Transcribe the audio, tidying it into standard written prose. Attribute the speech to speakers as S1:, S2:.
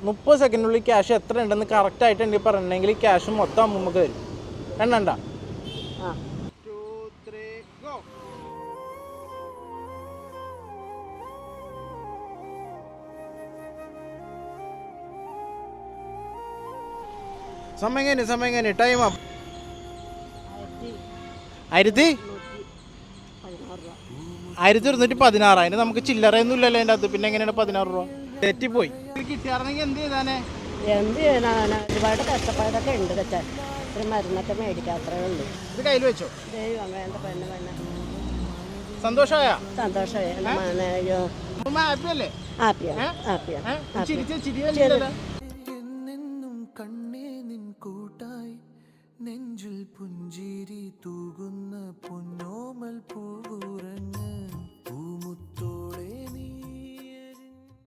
S1: 30 സെക്കൻഡിനുള്ളിൽ cash എത്ര ഉണ്ടെന്ന് correct ആയിട്ട് എനിക്ക് പറഞ്ഞിട്ടുണ്ടെങ്കിൽ ക്യാഷ് മൊത്തം അമ്മൂമ്മക്ക് തരും. എണ്ണണ്ട. സമയം ടൈം 1116. അതിന് നമുക്ക് ചില്ലറയൊന്നും ഇല്ലല്ലോ അതിൻ്റെ അകത്ത്. പിന്നെ എങ്ങനെയാണ് 16 രൂപ? തെറ്റിപ്പോയി. കിട്ടിയായിരുന്നെങ്കിൽ എന്ത് ചെയ്താനേ?
S2: എന്ത് ചെയ്യാനാണ്? ഒരുപാട് കഷ്ടപ്പാടൊക്കെ ഉണ്ട് വെച്ചാൽ ഒരു മരുന്നൊക്കെ മേടിക്കാൻ അത്രേ ഉള്ളൂ.
S1: ഇത് കയ്യിൽ വെച്ചോ.
S2: ദൈവം വേണ്ട പെണ്ണ്
S1: സന്തോഷമായ
S2: സന്തോഷമായി.
S1: ഹാപ്പിയല്ലേ?
S2: ഹാപ്പിയാണ്.